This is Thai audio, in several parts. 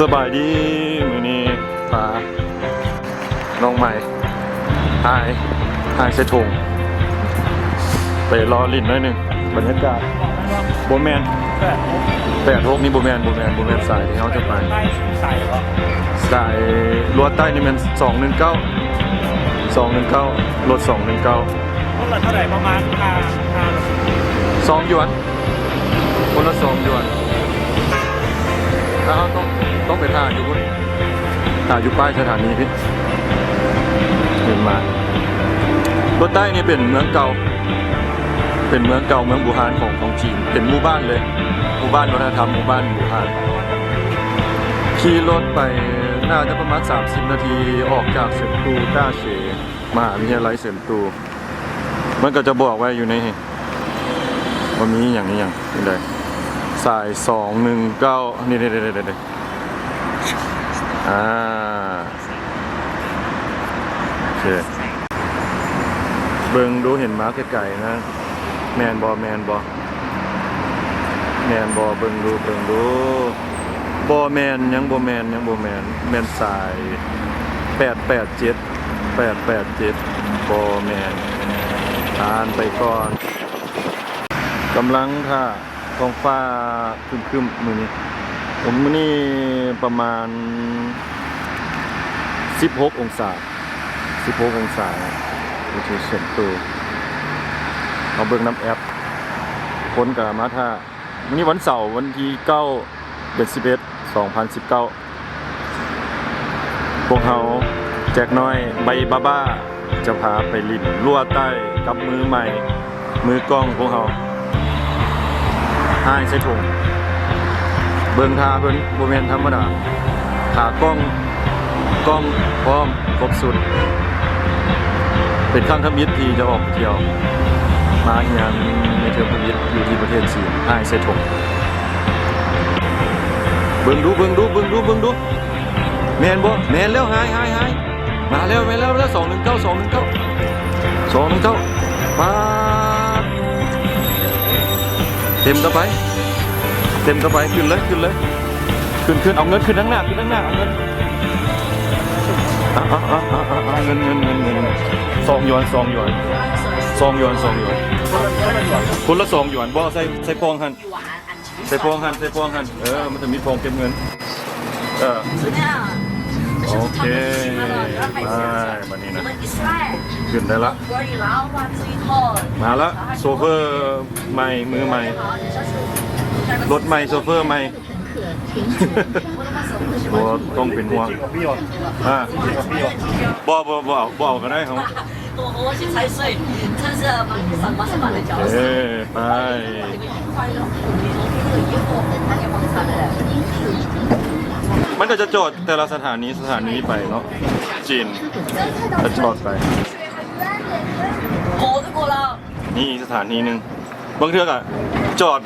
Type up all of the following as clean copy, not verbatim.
สบายดีมื้อนี้พาน้องใหม่หายใส่ถุงไปรอลิ้นหน่อยหนึงบรรยากาศโบแมน8 นี่โบแมนสายที่เขาจะไปสายรัวใต้นี่มัน219รถ219รถละเท่าไหร่ประมาณ2 หยวนคนละ2 หยวนแล้วเขาต้องไปถ่ายอยู่ป้ายสถานีพี่เห็นมารถใต้นี่เป็นเมืองเก่าเมืองบูฮานของจีนเป็นหมู่บ้านเลยหมู่บ้านวัฒนธรรมหมู่บ้านบูฮานขี่รถไปน่าจะประมาณ30 นาทีออกจากเซินตูต้าเฉมหาวิทยาลัยเซินตูมันก็จะบอกไว้อยู่ในว่ามีอย่างนี้อย่างไรสาย219นี่โอเคเบิ่งดูเห็นม้าไก่ๆนะแมนบอเบิ่งดูบอแมนยังบอแมนสาย887บอแมนทานไปก่อนกำลังค่ะท้องฟ้าครึมๆมื้อนี้มื้อนี้ประมาณ16 องศาวิธีเซ็นตูเอาเบิ่งน้ำแอปคนกับมาท่าวันนี้วันเสาร์วันที่9 เดือน 11 2019พวกเขาแจกน้อยใบบ้าจะพาไปลิ้นลั่วใต้กับมือใหม่มือกล้องพวกเขาให้ใส่ถุงเบิ่งทาเพิ่นบ่แม่นธรรมดาขากล้องพร้อมครบสุดเป็นครั้งทมิตรที่จะออกเที่ยวมาอย่างในเทอร์พวิทอยู่ที่ประเทศจีนให้ใส่ถุงเบิ่งดูแม่นบ่แม่นแล้วหายมาแล้ว219มาเต็มกระไปขึ้นเลยเอาเงินขึ้นข้างหน้าเอาเงิน2 หยวนคนละ2 หยวนบ่ใส่พองหันมันจะมีพองเก็บเงินโอเคมานี่นะขึ้นได้ละมาละโซเฟอร์ใหม่มือใหม่รถใหม่โซเฟอร์ใหม่ตัวต้องเป็นห่วงบ่ก็ได้ครับไปมันก็จะจอดแต่ละสถานีไปเนาะจีนจะจอดไปนี่สถานีหนึ่งบางเทื่อก็จอด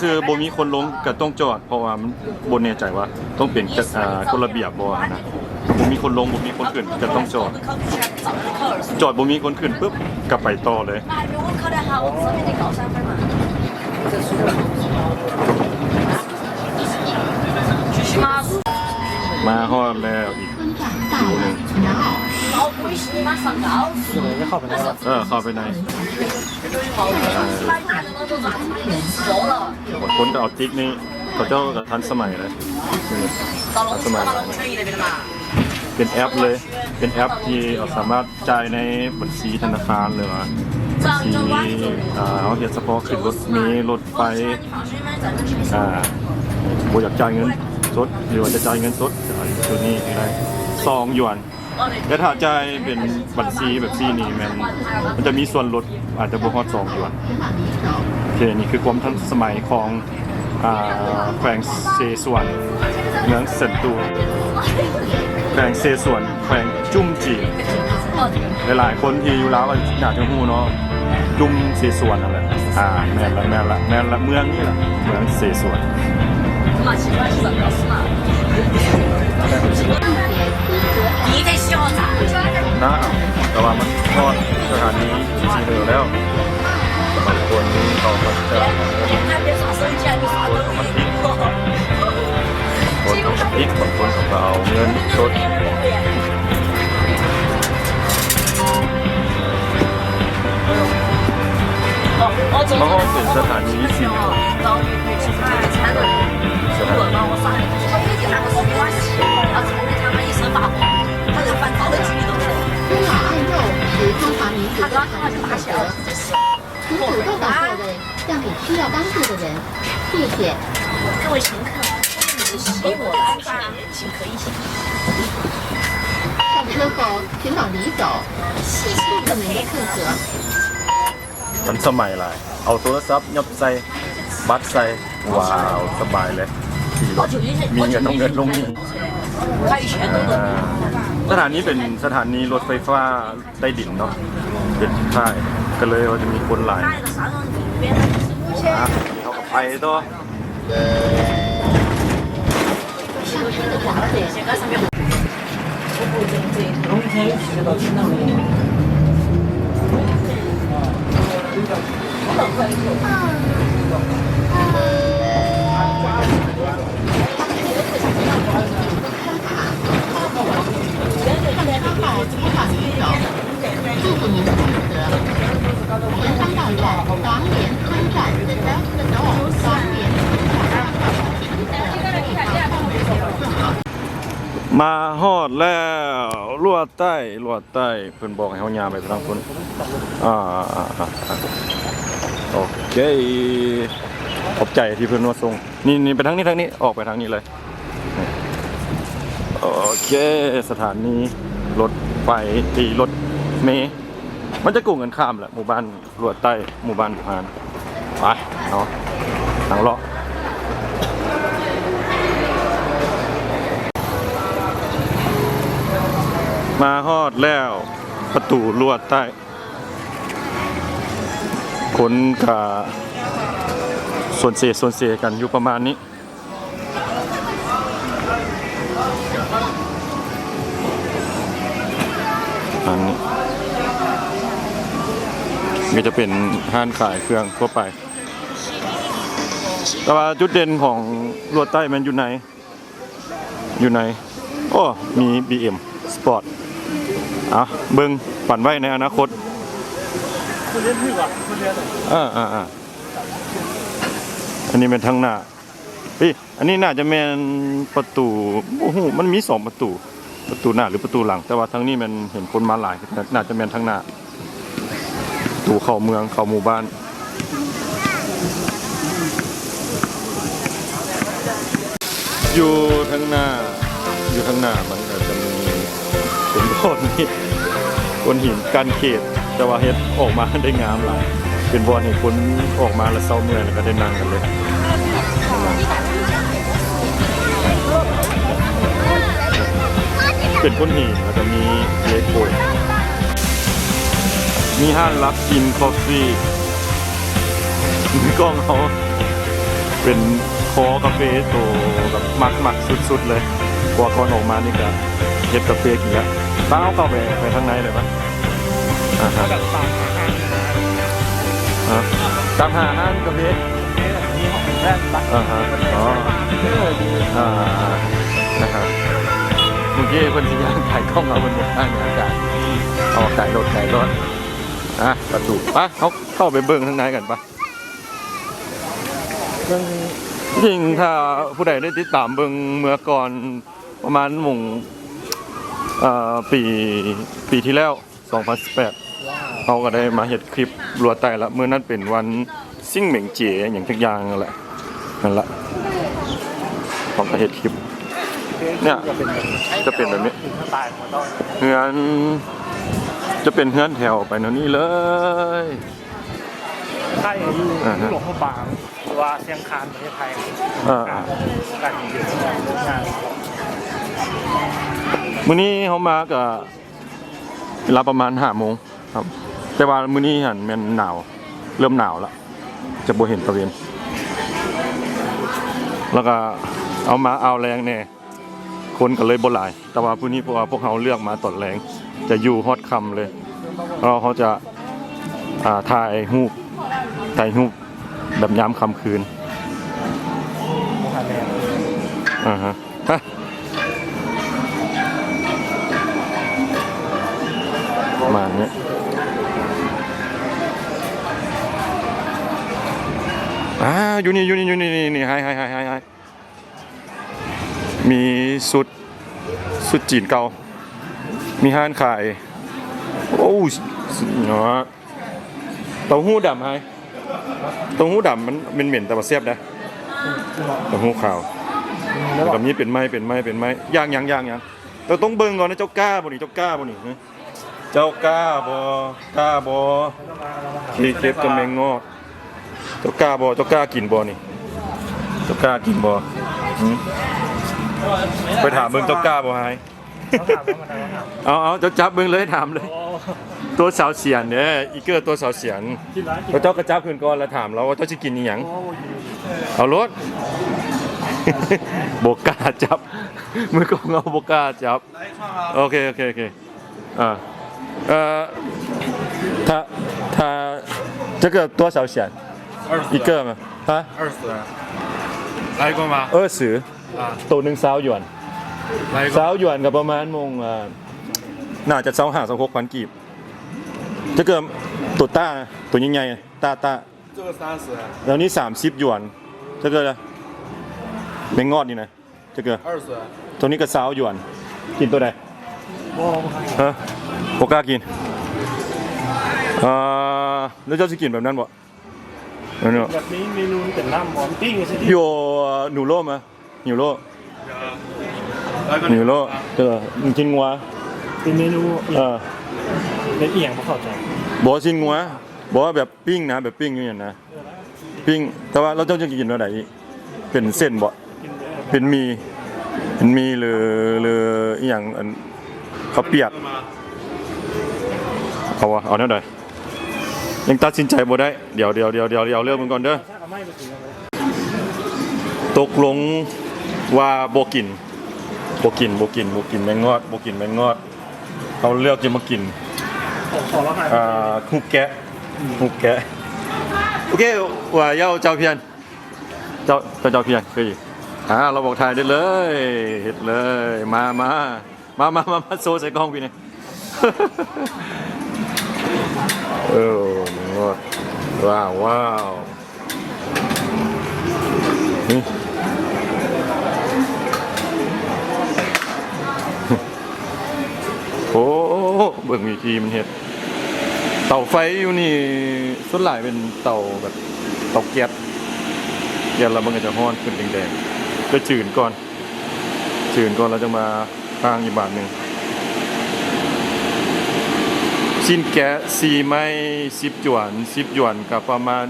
ซื่อๆบ่มีคนลงก็ต้องจอดเพราะว่ามันบ่แน่ใจว่าต้องเป็นกฎระเบียบบ่นะบ่มีคนลงบ่มีคนขึ้นก็ต้องจอดบ่มีคนขึ้นปุ๊บก็ไปต่อเลยมาฮอดแล้วอีกคิวนึงเข้าไปในคนจะเอาติ๊กนี่เขาเจ้ากับทันสมัยเลยเป็นแอปเลยเป็นแอปที่สามารถจ่ายในบัญชีธนาคารเลยว่าเอาเห็นเฉพาะขึ้นรถเมล์รถไฟบ่อยากจ่ายเงินสดหรือว่าจะจ่ายเงินสดตัวนี้ได้2 หยวนแต่ถ้าจ่ายเป็นบัญชีแบบซีนี่มันจะมีส่วนลดอาจจะบ่ฮอด2 หยวนโอเคนี่คือความทันสมัยของแขวงเซซวนเมืองเซินตูแขวงเซซวนแขวงจุ้มจีหลายๆคนที่อยู่แล้วก็อยากจะฮู้เนาะจุ้มเซซวนนั่นแหละแม่นละเมืองนี่แหละเมืองเซซวนนะแต่ว่ามันทอดสถานีจีซีเดอร์แล้วบางคนเขาก็จะคนเขามาพริกบางคน เอาเงินสดเพราะว่าเป็นสถานีสี่สถานี尊老爱幼是中华民族的传统美德，请主动的做人，让给需要帮助的人，谢谢。各位乘客，为了你的喜我的安全，请可以上车后请往里走，谢谢你们的配合。 ทันสมัยหลายเอาโทรศัพท์ยับใส่บัตรใส่ว้าวสบายเลยขี่รถมีเงินเอาเงินลงนี่สถานีเป็นสถานีรถไฟฟ้าใต้ดินเนาะเป็นค่ายก็เลยว่าจะมีคนหลายเอากับไปตัว 祝福您的选择。前方到站黄连村站，黄连มาฮอดแล้วลวดใต้เพิ่นบอกให้เฮายามไปทางคนโอเคขอบใจที่เพิ่นว่าส่งนี่ไปทางนี้ออกไปทางนี้เลยโอเคสถานีรถไฟตีรถเมล์มันจะกู้เงินข้ามแหละหมู่บ้านลวดใต้หมู่บ้านพานไปเนาะทางเลาะมาฮอดแล้วประตูลวดใต้คนกับส่วนเสียกันอยู่ประมาณนี้อันนี้ก็จะเป็นห้างขายเครื่องทั่วไปแต่ว่าจุดเด่นของลวดใต้มันอยู่ไหนโอ้มี BM Sport เบิ้งฝันไว้ในอนาคตคุณเรียนพี่วะคุณเรียนอันนี้เป็นทางหน้าอันนี้น่าจะเป็นประตูโอ้โหมันมี2ประตูหน้าหรือประตูหลังแต่ว่าทางนี้มันเห็นคนมาหลายน่าจะเป็นทางหน้าประตูเข้าเมืองเข้าหมู่บ้านอยู่ทางหน้ามันก็จะมีเป็นก้อนหินกั้นเขตแต่ว่าเฮ็ดออกมาได้งามหลายเป็นบอลให้คนออกมาแล้วเศร้าเมื่อยแล้วก็ได้นั่งกันเลยเป็นก้อนหินแล้วก็มีเลโก้มีห้านรับกินคอฟฟี่มีกล้องเขาเป็นคอกาแฟโตแบบมักสุดๆเลยกว่าก่อนออกมานี่ก็เฮ็ดกาแฟกินแล้วตั้งเอาเข้าไปข้างในเลยปะแบบตามหาห้างกาแฟมีของแรกตักนะครับเมื่อกี้คนที่ย่างถ่ายกล้องเอาบนหมดทางอากาศเอาไก่รถประตูปะเขาเข้าไปเบิ้งข้างในกันปะจริงถ้าผู้ใดได้ติดตามเบิ้งเมื่อก่อนประมาณปีที่แล้ว2018เขาก็ได้มาเห็ดคลิปรัวไตละเมื่อนั้นเป็นวันซิ่งเหม่งเจ๋อย่างทุกอย่างนั่นแหละผมก็เห็ดคลิปเนี่ยจะเป็นแบบนี้เฮือนจะเป็นเฮือนแถวไปโน่นนี่เลยใช่อยู่หลวงพ่อบางหรือว่าเชียงคานประเทศไทยการอยู่งานมื้อนี้เขามากับเวลาประมาณ5 โมงครับแต่ว่ามื้อนี้หันมันหนาวเริ่มหนาวแล้วจะบ่เห็นตะเวนแล้วก็เอาแรงแน่คนก็เลยบ่หลายแต่ว่ามื้อนี้เพราะว่าพวกเขาเลือกมาตอนแรงจะอยู่ฮอดค่ำเลยแล้วเขาจะถ่ายรูปแบบยามค่ำคืน ประมาณนี้อยู่นี่นี่ให้มีสุดจีนเก่ามีห้านขายโอ้เนาะเต้าหู้ดำให้เต้าหู้ดำมันเหม็นแต่ว่าแซ่บนะเต้าหู้ขาวแบบนี้เป็นไม้ย่างเราต้องเบิ่งก่อนนะเจ้ากล้าบ่นี่เจ้ากล้าบ่นี่เคฟกับแมงงอดเจ้ากล้ากินบ่นี่เจ้ากล้ากินบ่ไปถามเบิ่งเจ้ากล้าบ่ให้เอาเจ้าจับเบิ่งเลยถามเลยตัวสาวเสียนเนี่ยอีเกอร์ตัวสาวเสียนแล้วเจ้ากระจับขึ้นก่อนแล้วถามเราว่าเจ้าสิกินอีหยังเอารถโบกล้าจับมือของเราโบกล้าจับโอเค他这个多少钱一个吗20来过吗20ตัวหนึ่ง20 หยวน20 หยวนกับประมาณน่าจะ25-26,000 กีบจะเกิดตัวใหญ่ๆต้า这个30แล้วนี่30 หยวนจะเกิดแมงงอดนี่นะจะเกิดตัวนี้ก็20 หยวนกินตัวใดฮะโบกล้ากินแล้วเจ้าจะกินแบบนั้นบ่แบบนี้เมนูเป็นน้ำหอมปิ้งใช่ไหม有牛肉吗牛肉这个你กินงัวเป็นเมนูเป็นเอียงเขาเข้าใจบ่กินงัวบ่แบบปิ้งนะแบบปิ้งอยู่อย่างนะปิ้งแต่ว่าเราเจ้าจะกินแบบไหนเป็นเส้นบ่เป็นมีหรืออีหยังข้าวเปียกเอาแนวใดยังตัดสินใจบ่ได้เดี๋ยวเรื่องมันก่อนเด้อตกลงว่าบ่กินแมงงอดเขาเลือกจะมากินฮูกแกะโอเคว่าเย้าเจ้าเพียนเจ้าเพียนคือเราบอกถ่ายได้เลยเฮ็ดเลยมาโซใส่กล้องพี่นี่ว้าวนี่โอ้เบิ่งวิธีมันเฮ็ดเตาไฟอยู่นี่ส่วนหลายเป็นเตาแบบเตาแก๊สแล้วมันก็จะฮ้อนขึ้นแดงๆก็จืดก่อนเราจะมาทางอีกบาทนึงชิ้นแกะ4 ไม้10 หยวนกับประมาณ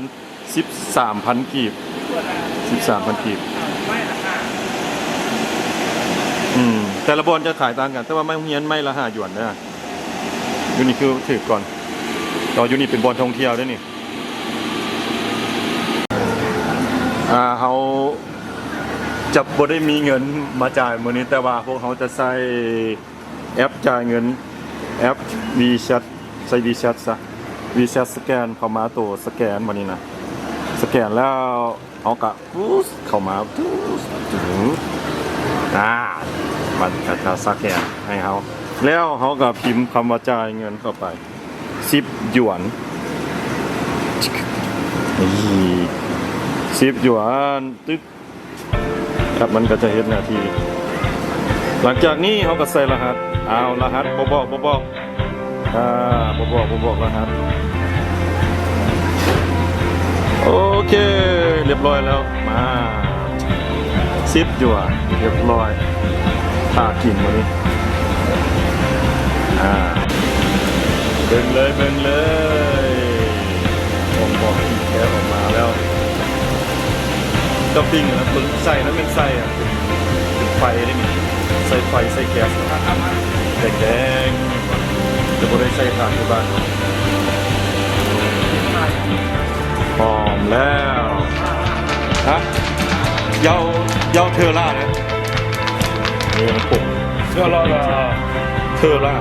13,000 กีบแต่ละบอนจะขายต่างกันแต่ว่าไม้เฮียนไม้ละ5 หยวนนะอยู่นี่คือถือก่อนต่ออยู่นี่เป็นบอนท่องเที่ยวด้วยนี่เขาจะบ่ได้มีเงินมาจ่ายมื้อนี้แต่ว่าพวกเขาจะใช้แอปจ่ายเงินแอป WeChat ใช้ WeChat ซะ WeChat สแกนเข้ามาตัวสแกนวันนี้นะสแกนแล้วเอากะเข้ามามันจะสแกนให้เขาแล้วเขาก็พิมพ์คำว่าจ่ายเงินเข้าไป10 หยวน10 หยวนตึ๊กครับมันก็จะเฮ็ดหน้าที่หลังจากนี้เขาก็ใส่รหัสรหัสบ่บอกรหัสโอเคเรียบร้อยแล้วมา10 หยวนเรียบร้อยถ้ากินมื้อนี้เบิ่งเลยผมบอกแกออกมาแล้วก็ปิ้งนะมึงใส่นะเป็นไส้เป็นไฟได้มั้ยใส่ไฟใส่แก๊สแดงจะบ่ได้ใส่ถ่านที่บ้านหอมแล้วฮะเยาเทอร่านะนี่มันปุ่มเทอร่าเลยเทอร่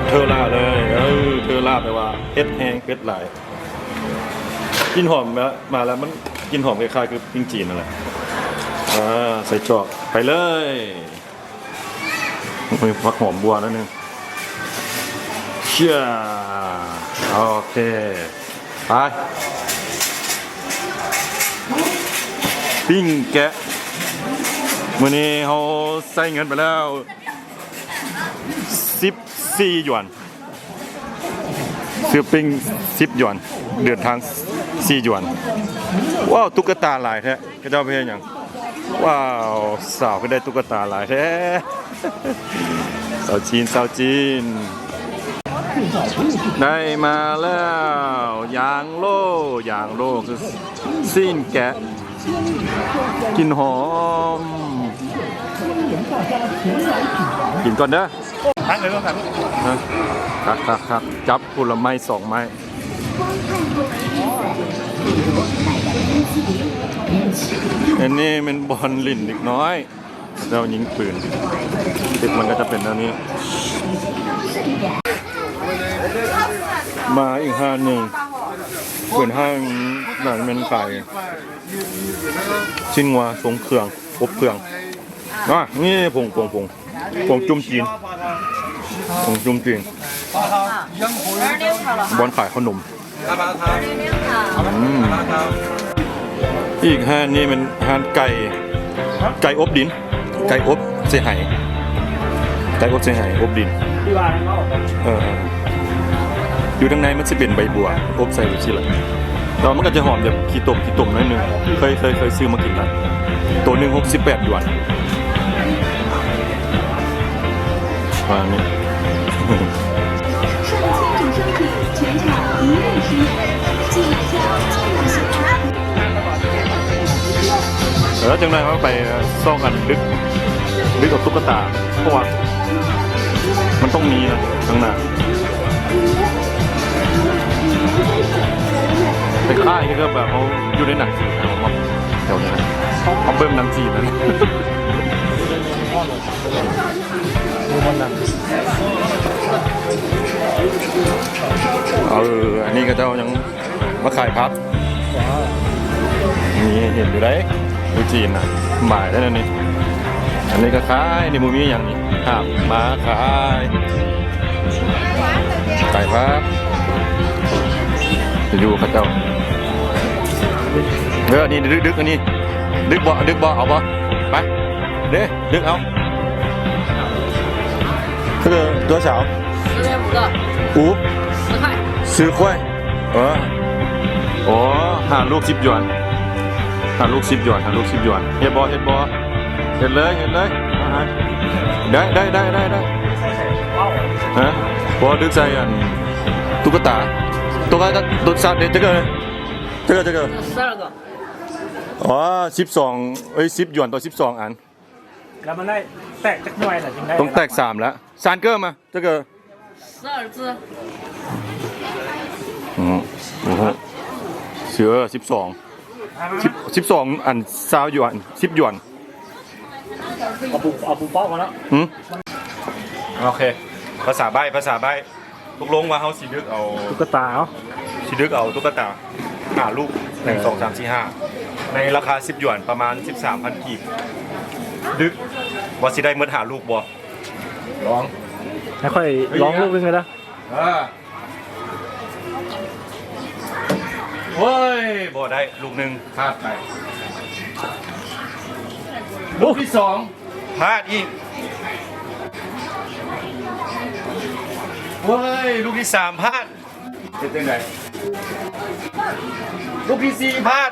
าแปลว่าเผ็ดแห้งเผ็ดหลายกินหอมมาแล้วมันกินหอมคล้ายๆคือปิ้งจีนนั่นแหละใส่จอกไปเลยมีผักหอมบัวนั่นนึง เชื่อโอเคไปปิ้งแกะมื้อนี้เขาใส่เงินไปแล้ว14หยวนซื้อปิ้ง10หยวนเดินทาง4หยวนว้าวตุ๊กตาหลายแท้ก็เจ้าเพลงอย่างว้าวสาวก็ได้ตุ๊กตาหลายแท้สาวจีนได้มาแล้วยางโลคือซีนแกะกินหอมกินก่อนเด้อ ทั้งเลยต้องกัน ครับจับผลไม้2 ไม้อันนี้เป็นบอลลิ่นเด็กน้อยเรายิงปืนติดมันก็จะเป็นอันนี้มาอีกห้างหนึ่งเปิดห้างหนังเป็นไก่ชิ้นงัวทรงเครื่องอบเครื่องนี่ผงจุ่มจีนบอลขายขนมอีกห้างนี่เป็นห้างไก่อบดินไก่อบเสียหายอบดินอยู่ทางในมันจะเป็นใบบัวอบใส่ลูกชิ้นละแล้วมันก็จะหอมแบบขี้ตุ่มหน่อยนึงเคยซื้อมากินแล้วตัวหนึ่ง68หยวนฟังนี่แล้วจังไรเขาไปซ่องกันดึกกับตุ๊กตาเพราะว่ามันต้องมีนะข้างหน้าเป็นค่ายก็แบบเขาอยู่ในหนังจีนนะเดี๋ยวนี้นะเขาเบิ่มหนังจีนนะอันนี้ก็เจ้ายังมาขายพับนี่เห็นอยู่ได้ดูจีนนะบ่ายได้แล้วนี่อันนี้ก็ขายในมุมนี้อย่างนี้ครับมาขายพับจะอยู่ข้าเจ้านี่ดึกอันนี้ดึกบ่เอาบ่ไปดึกเอาตัวสาว5块10块หาลูก10หยวนเฮ็ดบ่เฮ็ดเลยได้ฮะบ่ดึกใส่อันตุ๊กตาตัวซาเด็ด这个12个10หยวนต่อ12อันแล้วมันได้แตกจากหน่วยหรือยังได้ต้องแตก3แล้วซานเกอร์มา这个12只เสือ12อัน20หยวน10หยวนเอาปูเป้ามาแล้วโอเคภาษาใบ้ตกลงว่าเฮาสิดึกเอาตุ๊กตาตุ๊กตา5 ลูก1 2 3 4 5ในราคา10หยวนประมาณ 13,000 กีบดึกว่าสิได้เมื่อ5 ลูกบ่ลองไม่ค่อยร้องลูกนึงเลยนะโอ้ยบ่ได้ลูกหนึ่งพลาดไปลูกที่2พลาดอีกโอ้ยลูกที่3พลาดเป็นยังไงลูกที่4พลาด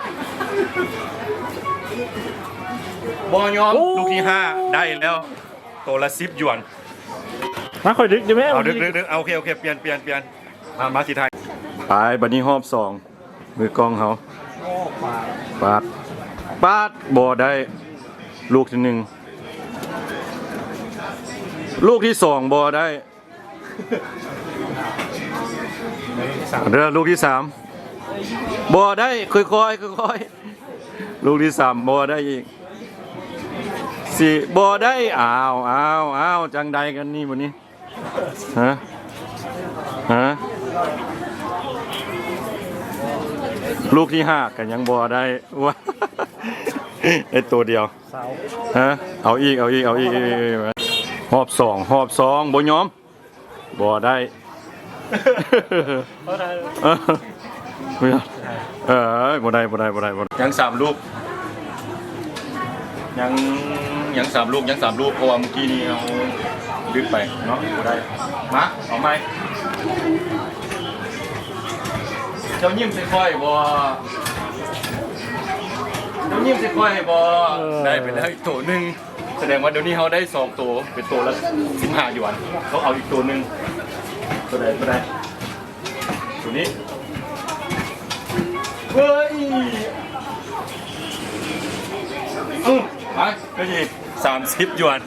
บ่ยอมลูกที่5ได้แล้วตัวละ10หยวนมาค่อยดึกใช่ไหมเอาดึกโอเคเปลี่ยนมาสิไทยไปบัดนี้รอบ2มือกล้องเขาปาดบ่ได้ลูกที่1ลูกที่2บ่ได้ลูกที่3บ่ได้ค่อยลูกที่3บ่ได้อีก4บ่ได้อ้าวจังใดกันนี่วันนี้ฮะลูกที่5กันยังบ่ได้วะไอตัวเดียวฮะเอาอีกรอบ2บ่ยอมบ่ได้ เขาได้ ไม่เอาบ่ได้ยัง3 ลูกยัง3 ลูกเพราะว่าเมื่อกี้นี้เราดึกไปเนาะบ่ได้มาเอาไหมเจ้ายิ้มใส่ค่อยบ่เจ้ายิ้มใส่ค่อยบ่ได้ไปแล้วอีกตัวหนึงแสดงว่าเดี๋ยวนี้เขาได้2 ตัวเป็นตัวละ15 หยวนเขาเอาอีกตัวหนึงตัวใดตัวนี้เฮ้ยไปก็ยี30 หยวน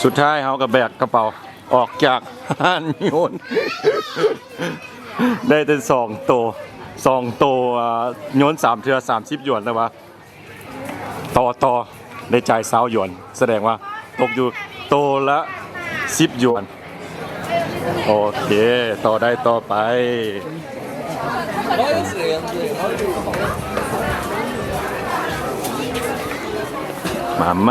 สุดท้ายเขาก็แบกกระเป๋าออกจากห้านโยน ได้แต่2 ตัวโยน3 เทื่อ30 หยวนแต่ว่าต่อได้จ่าย20 หยวนแสดงว่าตกอยู่ตัวละ10 หยวนโอเคต่อได้ต่อไปมาไ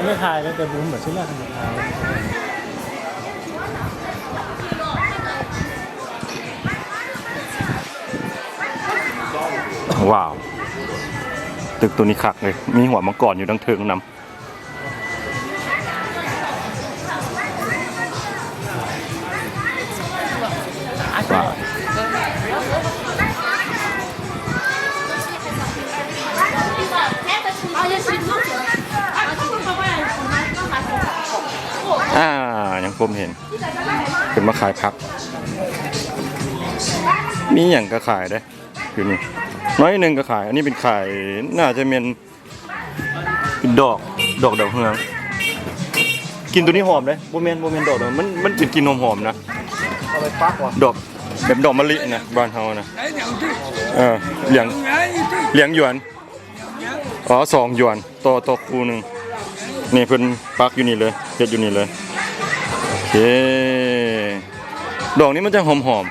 ม่ถ่ายเลยแต่บุ้มเหมือนชิ้นแรกทำถ่ายว้าวตึกตัวนี้คักเลยมีหัวมังกรอยู่ดังเทิงนำว้าวยังผมเห็นเป็นมาขายผักมีอย่างก็ขายได้อยู่นี่น้อยหนึ่งก็ขายอันนี้เป็นขายน่าจะเป็นดอกดาวเรืองกินตัวนี้หอมเลยโมเมนดอกมันเป็นกินหอมๆนะ เอาไปปักว่ะ ดอกแบบดอกมะลินะบ้านเฮานะเหลียงหยวน2 หยวนต่อคู่หนึ่งนี่เพิ่นปักอยู่นี่เลยเฮ็ดอยู่นี่เลยโอเคดอกนี้มันจะหอม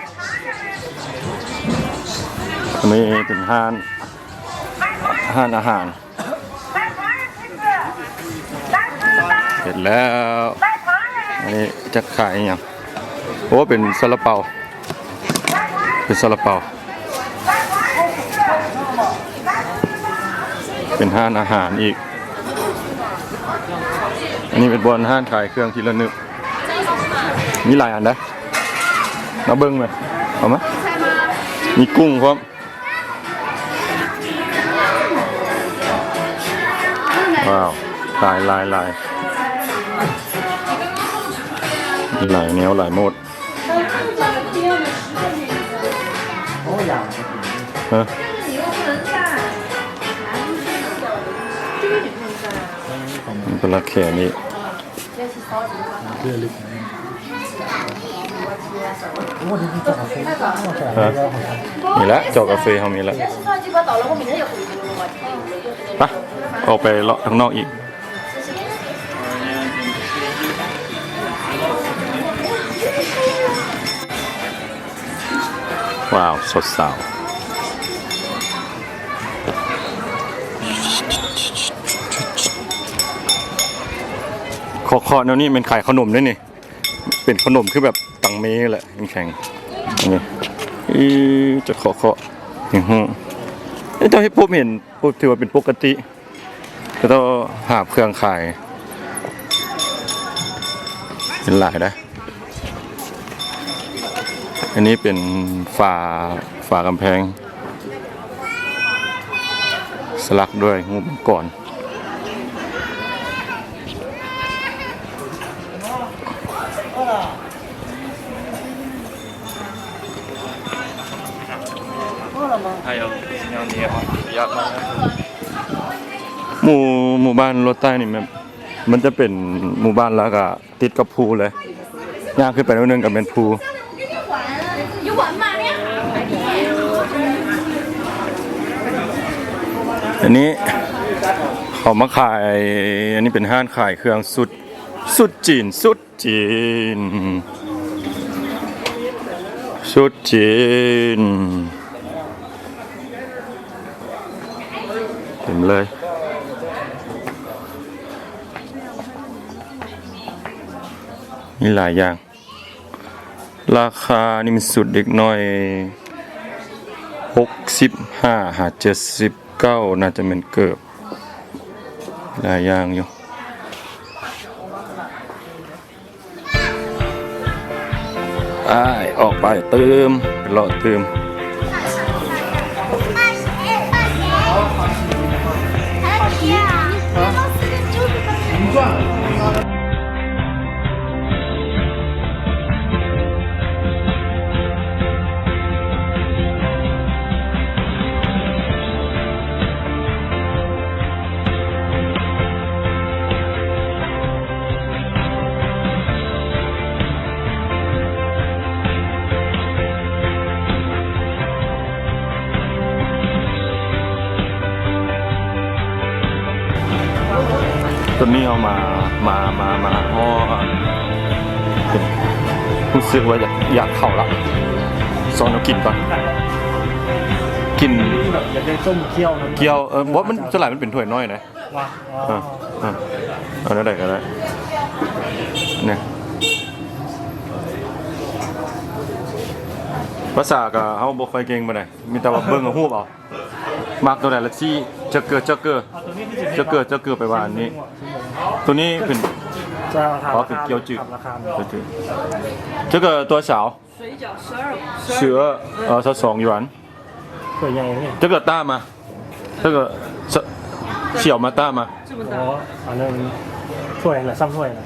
อันนี้เป็นห้านอาหารเสร็จแล้วอันนี้จะขายอย่างโอ้เป็นซาลาเปาเป็นห้านอาหารอีกอันนี้เป็นบอนห้านขายเครื่องทีละนึกมีหลายอันนะมาเบิ้งเลยเอาไหมมีกุ้งพร้อมว้าวลายแนวหลายโหมดฮะมันเป็นละแค่นี้มีแล้วจอกาแฟเขามีแล้วไปออกไปเลาะข้างนอกอีกว้าวสดสาวคอแนวนี้เป็นขายขนมด้วยนี่เป็นขนมคือแบบตังเมแหละแข็งนี่จะเคาะอย่างหูเจ้าให้พบเห็นถือว่าเป็นปกติก็ต้องหาเครื่องขายเป็นหลายนะอันนี้เป็นฝากำแพงสลักด้วยงูมังกรหมู่บ้านรถใต้นี่มันจะเป็นหมู่บ้านแล้วก็ติดกับภูเลยย่างขึ้นไปนิดนึงกับเป็นภู อันนี้เขามาขายอันนี้เป็นห้างขายเครื่องสุดจีนเต็มเลยมีหลายอย่างราคานี่มันสุดเด็กน้อย65 79น่าจะเป็นเกือบหลายอย่างอยู่ออกไปเติมไปรอเติมตอนนี้เอามาอ๋อรู้สึกว่าอยากเข้าละซอนเอากินก่อนกิน แบบอยากได้ส้มเคี่ยวนะ เกี๊ยวว่ามันสลายมันเป็นถ้วยน้อยนะ ว่า เอาได้ก็ได้เนี่ยภาษาก็เฮาบ่ค่อยเก่งปานใดมีแต่ว่าเบิ่งกับฮู้เอามักตัวไหนละซี่จะเกิดไปว่าอันนี้ตัวนี้เป็น จะถาม อ๋อเป็นเกี๊ยวจืด ราคา 这个多少水饺12 元ส่วนใหญ่เนี่ย 这个大吗这个小吗大吗อ๋ออันนั้นถ้วยแหละซ้ำถ้วยนะ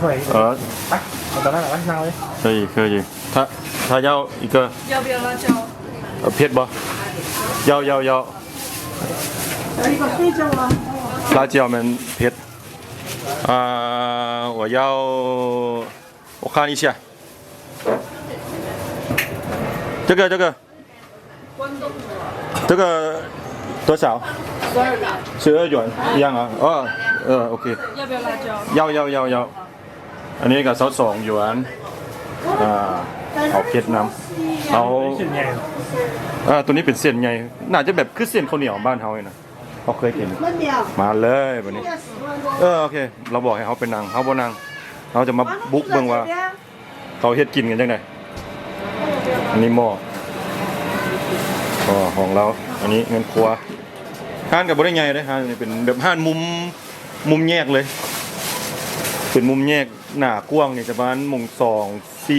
ถ้วยไปเอาตอนนั้นแหละนั่งเลย可以他要一个要不要辣椒？เผ็ดบ่要一个黑椒啊。辣椒มันเผ็ด我看一下这个多少12元一样啊OK 要不要辣椒？要อันนี้ก็22หยวนเอาเผ็ดน้ำเอา เส้นใหญ่ ตัวนี้เป็นเส้นไงน่าจะแบบคือเส้นข้าวเหนียวบ้านเขาเลยนะเขาเคยกินมาเลยวันนี้โอเคเราบอกให้เขาเป็นนางเขาบ่นางเขาจะมาบุกเบิ่งว่าเขาเฮ็ดกินกันจังไดอันนี้หม้อของเราอันนี้เงินครัวห้านกับบ่ได้ใหญ่เลยห้านนี่เป็นแบบห้านมุมแยกเลยเป็นมุมแยกหน้ากว้างนี่จะประมาณมุม2 4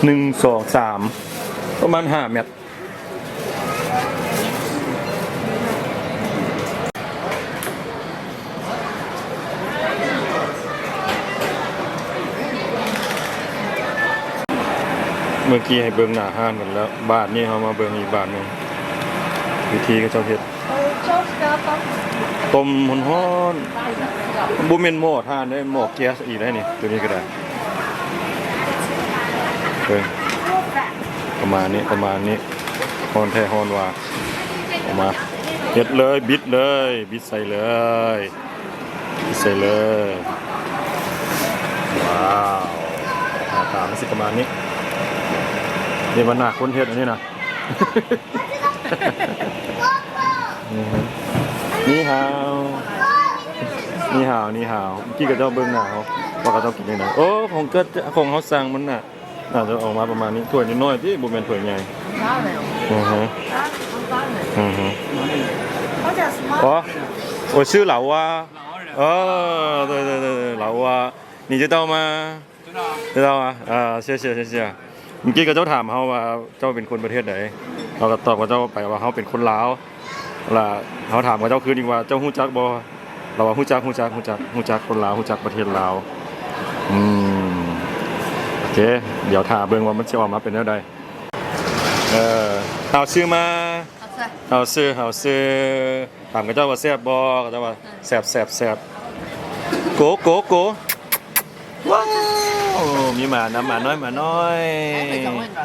1 2 3ประมาณ5 เมตรเมื่อกี้ให้เบิ่งหน้าห้านกันแล้วบาทนี้เขามาเบิ่งอีกบาทหนึงวิธีก็เจ้าเฮ็ดต้มฮ้อนๆบ่แม่นหม้อทานได้หม้อแก๊สอีกได้นี่ตัวนี้ก็ได้ประมาณนี้ฮอนแท้ฮอนว่าออกมาเฮ็ดเลยบิดใส่เลยว้าวหน้าตามันสิประมาณนี้นี่มันหนักคนเฮ็ดอันนี้นะ นี่ฮาวเมื่อกี้ก็เจ้าเบิ่งหน้าเขาว่าเขาเจ้ากินยังไงโอ้ของเขาสั่งมันน่ะน่าจะออกมาประมาณนี้ถ้วยน้อยๆที่บ่แม่นถ้วยใหญ่哦，我是老蛙。哦，对，老蛙，你知道吗？知道啊，谢谢。เมื่อกี้ก็เจ้าถามเขาว่าเจ้าเป็นคนประเทศไหนเราก็ตอบว่าเจ้าไปว่าเขาเป็นคนลาวล่ะเขาถามว่าเจ้าคือดีว่าเจ้าฮู้จักบ่เราว่าฮู้จักคนลาวฮู้จักประเทศลาวโอเคเดี๋ยวถามเบิ่งว่ามันจะออกมาเป็นแนวใดเอาซื้อมาเอาซื้อถามกับเจ้าว่าแซ่บบ่กับเจ้าว่าแซ่บโกว้าวมีหมาน้อย会中文的。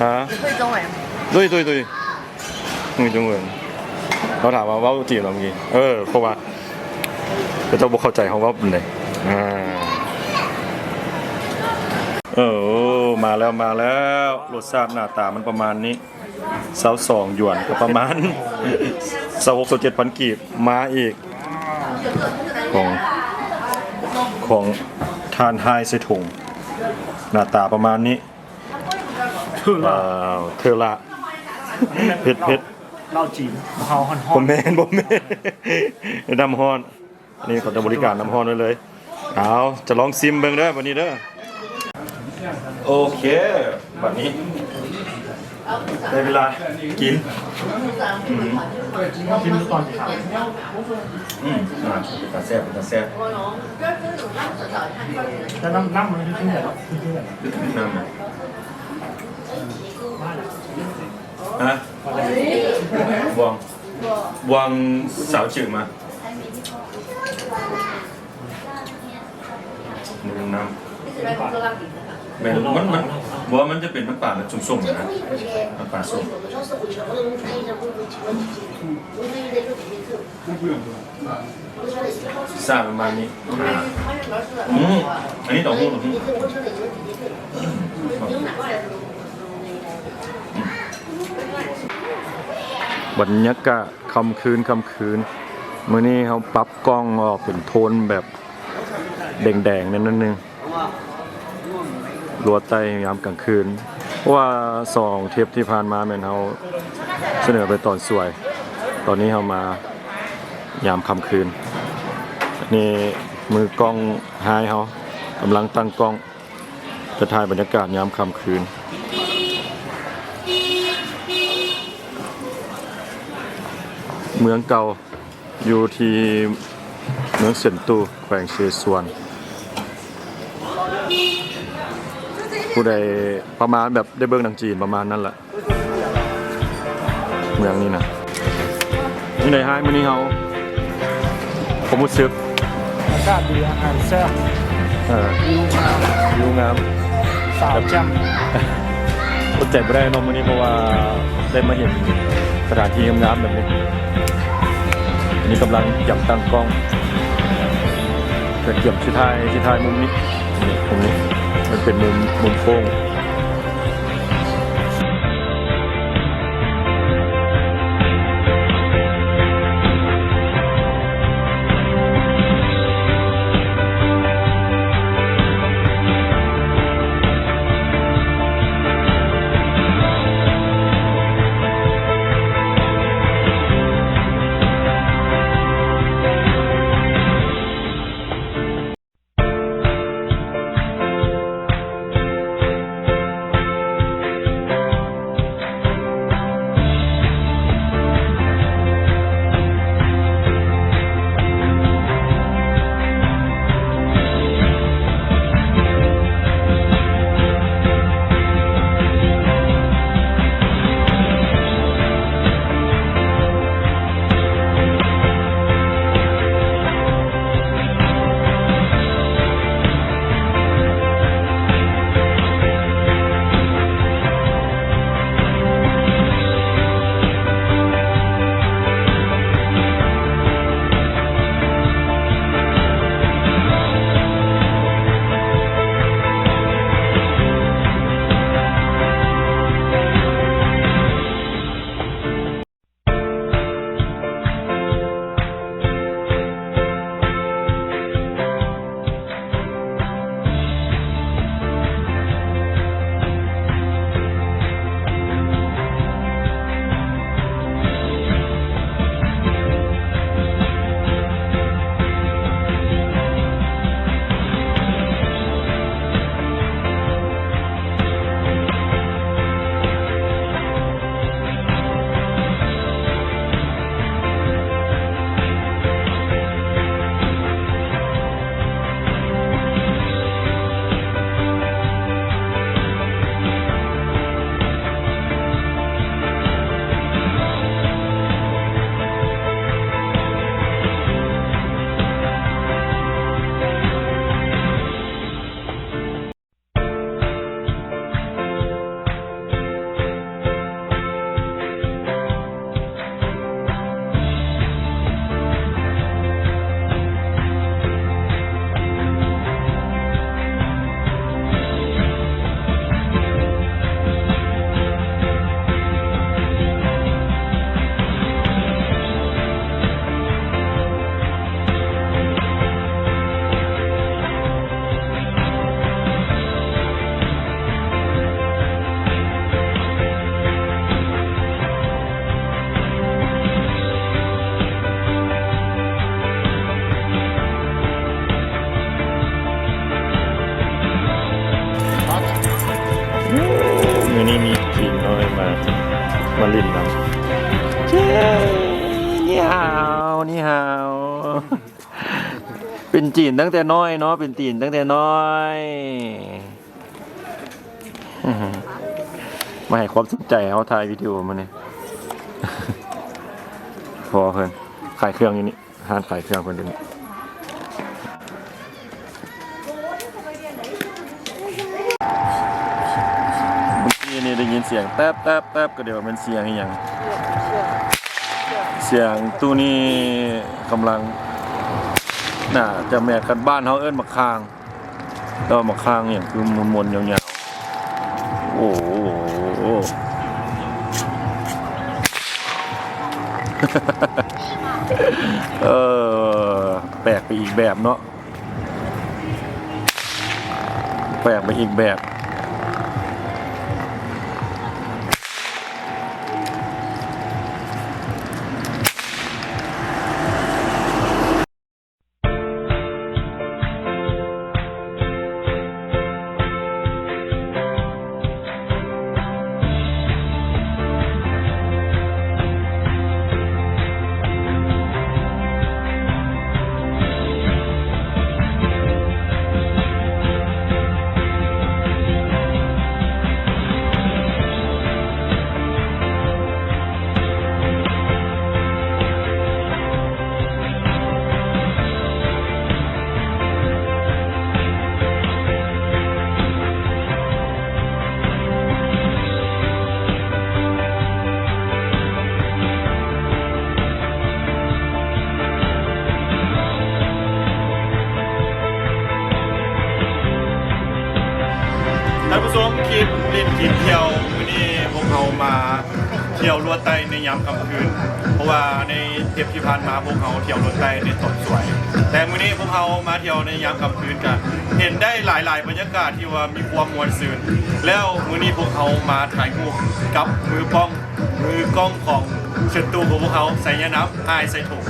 ฮะ会中文。对มือจงเหมือนเขาถามว่าเว้าจีนเหรอเมื่อกี้เพราะว่าเจ้าบอกเข้าใจเขาว่าเป็นไงมาแล้วรสชาติหน้าตามันประมาณนี้22หยวนก็ประมาณ26-27,000 กีบมาอีกของทานไฮใส่ถุงหน้าตาประมาณนี้เธอละเผ็ดเหล้าจีนเฮาฮอน บ่แม่นน้ำฮ้อนอันนี้เขาจะบริการน้ำฮ้อนไว้เลยเอาจะลองซิมเบิ่งเด้อวันนี้เด้อโอเควันนี้ได้เวลากินกินก่อนครับตาแซ่บแต่น้ำมันขึ้นเหรอน้ำฮะวางสาวจืดมาน้ำมันว่ามันจะเป็นน้ำป่าแบบส้มๆนะน้ำป่าส้มทราบประมาณนี้อันนี้เต่าหู้บรรยากาศค่ำคืนมื้อนี้เขาปรับกล้องออกเป็นโทนแบบแดงๆนิดนึงรัวไตยามกลางคืนเพราะว่า2 เทปที่ผ่านมาแม่นเฮาเสนอไปตอนสวยตอนนี้เฮามายามค่ำคืนนี่มือกล้องไฮเฮากำลังตั้งกล้องจะถ่ายบรรยากาศยามค่ำคืนเมืองเก่าอยู่ที่เมืองเซินตูแขวงเชซวนผู้ใดประมาณแบบได้เบิ่งหนังจีนประมาณนั้นแหละเมืองนี้นะนี่ในไฮมื้อนี้เฮาผมรู้สึกอากาศดีอาหารแซ่บวิวงามสาวแจ่มอดใจบ่ได้เนาะมื้อนี้เพราะว่าได้มาเห็นสถานที่งามๆแบบนี้อันนี้กำลังจับตั้งกล้องเก็บที่ท้ายมุมนี้ตรงนี้มันเป็นมุมโค้ง นี้มีจีนน้อยมาลินเราเจ้นี่ฮาวนี่ฮาวเป็นจีนตั้งแต่น้อยเนาะเป็นจีนตั้งแต่น้อยมาให้ความสนใจเขาถ่ายวิดีโอมาเนี่ยพอเพิ่นขายเครื่องอยู่นี่ห้านขายเครื่องเพิ่นอยู่นี่เมื่อกี้นี่ได้ยินเสียงแต๊บก็เดี๋ยวมันเสียงอีหยังเสียงตู้นี้กำลังน่าจะแม่กันบ้านเขาเอิ้นมะคางแล้วมะคางอย่างคือมนๆยาวๆโอ้โหแปลกไปอีกแบบเนาะแปลกไปอีกแบบท่านผู้ชมคลิปลินคลิปเที่ยววันนี้พวกเรามาเที่ยวลวดไต้ในยามค่ำคืนเพราะว่าในเทปที่ผ่านมาพวกเราเที่ยวลวดไต้ในต้นสวย แต่วันนี้พวกเรามาเที่ยวในยามค่ำคืนกันเห็นได้หลายๆบรรยากาศที่ว่ามีความมวลซื่นแล้ววันนี้พวกเรามาถ่ายรูปกับมือกล้องของเชิดตูของพวกเขาใส่ยานับไฮใส่ถุง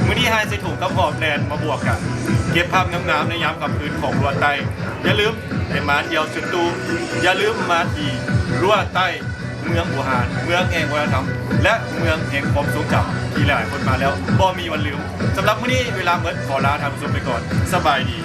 วันนี้ไฮใส่ถุงกับออกแลนด์มาบวกกันเก็บภาพงามๆในยามค่ำคืนของลวดไต้อย่าลืมให้มาเที่ยวเชิดตูอย่าลืมมาที่ลวดไต้เมืองบูฮานเมืองแห่งวัฒนธรรมและเมืองแห่งความทรงจำที่หลายคนมาแล้วบ่มีวันลืมสำหรับมื้อนี้เวลาเมิดขอลาท่านผู้ชมไปก่อนสบายดี